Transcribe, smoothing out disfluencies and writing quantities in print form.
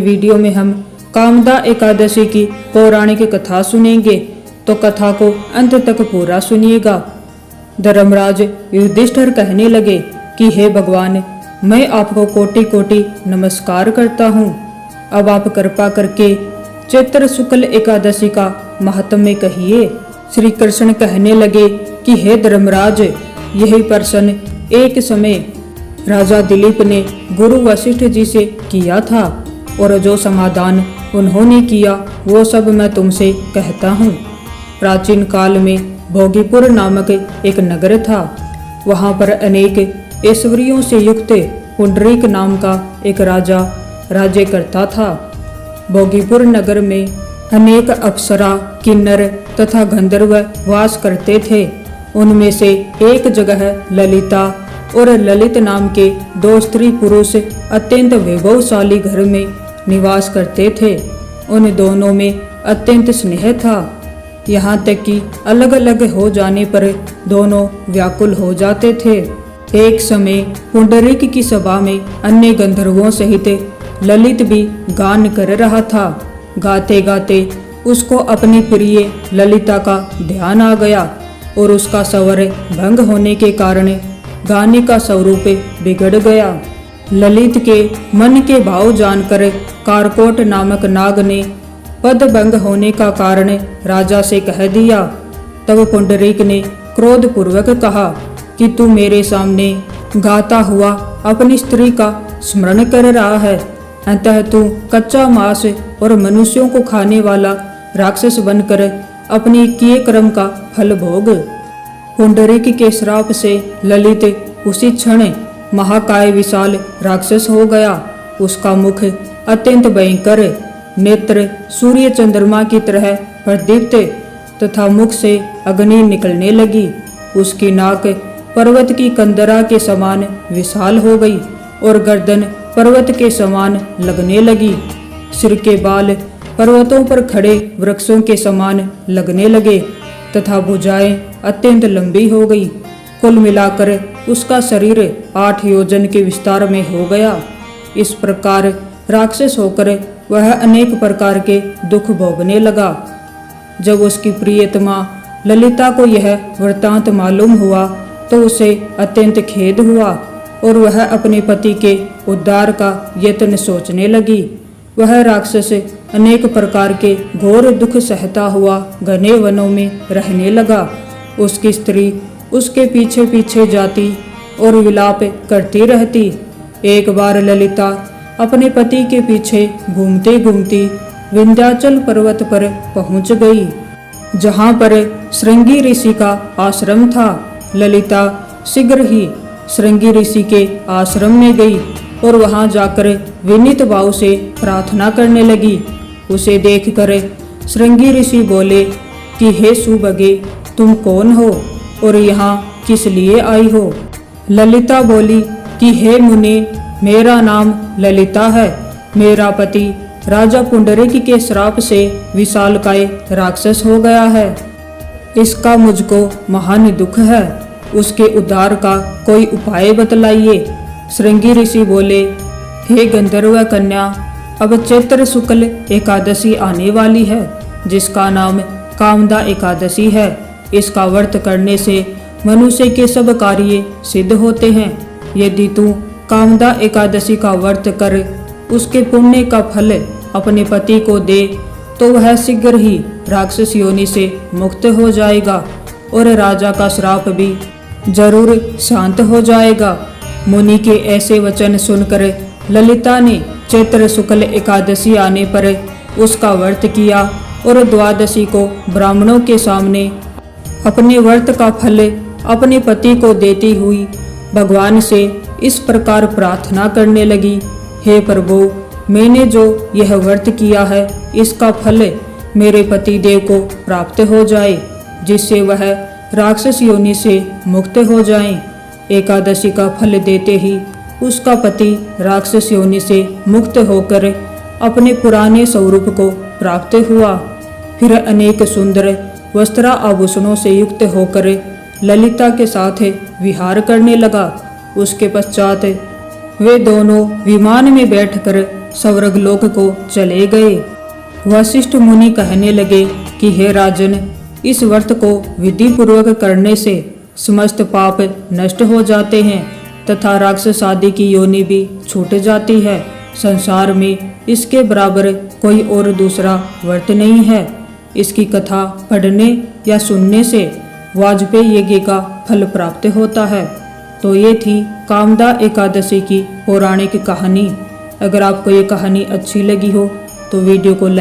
Video में हम कामदा एकादशी की पौराणिक कथा सुनेंगे, तो कथा को अंत तक पूरा सुनिएगा। धर्मराज युधिष्ठिर कहने लगे कि हे भगवान, मैं आपको कोटि कोटि नमस्कार करता हूँ। अब आप कृपा करके चैत्र शुक्ल एकादशी का महात्म्य कहिए। श्री कृष्ण कहने लगे कि हे धर्मराज, यही प्रश्न एक समय राजा दिलीप ने गुरु वशिष्ठ जी से किया था, और जो समाधान उन्होंने किया वो सब मैं तुमसे कहता हूँ। प्राचीन काल में भोगीपुर नामक एक नगर था। वहाँ पर अनेक ऐश्वर्यों से युक्त पुंडरीक नाम का एक राजा राज्य करता था। भोगीपुर नगर में अनेक अप्सरा, किन्नर तथा गंधर्व वास करते थे। उनमें से एक जगह ललिता और ललित नाम के दो स्त्री पुरुष अत्यंत वैभवशाली घर में निवास करते थे। उन दोनों में अत्यंत स्नेह था, यहाँ तक कि अलग अलग हो जाने पर दोनों व्याकुल हो जाते थे। एक समय पुंडरीक की सभा में अन्य गंधर्वों सहित ललित भी गान कर रहा था। गाते गाते उसको अपनी प्रिय ललिता का ध्यान आ गया, और उसका स्वर भंग होने के कारण गाने का स्वरूप बिगड़ गया। ललित के मन के भाव जानकर कारकोट नामक नाग ने पद भंग होने का कारण राजा से कह दिया। तब पुंडरीक ने क्रोध पूर्वक कहा कि तू मेरे सामने गाता हुआ अपनी स्त्री का स्मरण कर रहा है, अतः तू कच्चा मांस और मनुष्यों को खाने वाला राक्षस बनकर अपनी किए कर्म का फल भोग। पुंडरीक के श्राप से ललित उसी क्षण महाकाय विशाल राक्षस हो गया। उसका मुख अत्यंत भयंकर, नेत्र सूर्य चंद्रमा की तरह प्रदीप्त तथा मुख से अग्नि निकलने लगी। उसकी नाक पर्वत की कंदरा के समान विशाल हो गई और गर्दन पर्वत के समान लगने लगी। सिर के बाल पर्वतों पर खड़े वृक्षों के समान लगने लगे तथा भुजाएं अत्यंत लंबी हो गई। कुल मिलाकर उसका शरीर 8 योजन के विस्तार में हो गया। इस प्रकार राक्षस होकर वह अनेक प्रकार के दुख भोगने लगा। जब उसकी प्रियतमा ललिता को यह वृत्तांत मालूम हुआ तो उसे अत्यंत खेद हुआ, और वह अपने पति के उद्धार का यत्न सोचने लगी। वह राक्षस अनेक प्रकार के घोर दुख सहता हुआ घने वनों में रहने लगा। उसकी स्त्री उसके पीछे पीछे जाती और विलाप करती रहती। एक बार ललिता अपने पति के पीछे घूमते घूमती विंध्याचल पर्वत पर पहुंच गई, जहां पर श्रृंगी ऋषि का आश्रम था। ललिता शीघ्र ही श्रृंगी ऋषि के आश्रम में गई और वहां जाकर विनीत भाव से प्रार्थना करने लगी। उसे देखकर श्रृंगी ऋषि बोले कि हे सुभगे, तुम कौन हो और यहाँ किस लिए आई हो? ललिता बोली कि हे मुने, मेरा नाम ललिता है। मेरा पति राजा पुंडरीक के श्राप से विशालकाय राक्षस हो गया है। इसका मुझको महान दुख है। उसके उद्धार का कोई उपाय बतलाइए। श्रृंगी ऋषि बोले, हे गंधर्व कन्या, अब चैत्र शुक्ल एकादशी आने वाली है, जिसका नाम कामदा एकादशी है। इसका व्रत करने से मनुष्य के सब कार्य सिद्ध होते हैं। यदि तू कामदा एकादशी का व्रत कर उसके पुण्य का फल अपने पति को दे, तो वह शीघ्र ही राक्षस योनि से मुक्त हो जाएगा और राजा का श्राप भी जरूर शांत हो जाएगा। मुनि के ऐसे वचन सुनकर ललिता ने चैत्र शुक्ल एकादशी आने पर उसका व्रत किया और द्वादशी को ब्राह्मणों के सामने अपने व्रत का फल अपने पति को देती हुई भगवान से इस प्रकार प्रार्थना करने लगी, हे प्रभु, मैंने जो यह व्रत किया है इसका फल मेरे पति देव को प्राप्त हो जाए, जिससे वह राक्षस योनि से मुक्त हो जाएं। एकादशी का फल देते ही उसका पति राक्षस योनि से मुक्त होकर अपने पुराने स्वरूप को प्राप्त हुआ। फिर अनेक सुंदर वस्त्र आभूषणों से युक्त होकर ललिता के साथ विहार करने लगा। उसके पश्चात वे दोनों विमान में बैठकर स्वर्गलोक को चले गए। वशिष्ठ मुनि कहने लगे कि हे राजन, इस व्रत को विधि पूर्वक करने से समस्त पाप नष्ट हो जाते हैं तथा राक्षस आदि की योनि भी छूट जाती है। संसार में इसके बराबर कोई और दूसरा व्रत नहीं है। इसकी कथा पढ़ने या सुनने से वाजपेयी यज्ञ का फल प्राप्त होता है। तो ये थी कामदा एकादशी की पौराणिक कहानी। अगर आपको ये कहानी अच्छी लगी हो तो वीडियो को लाइक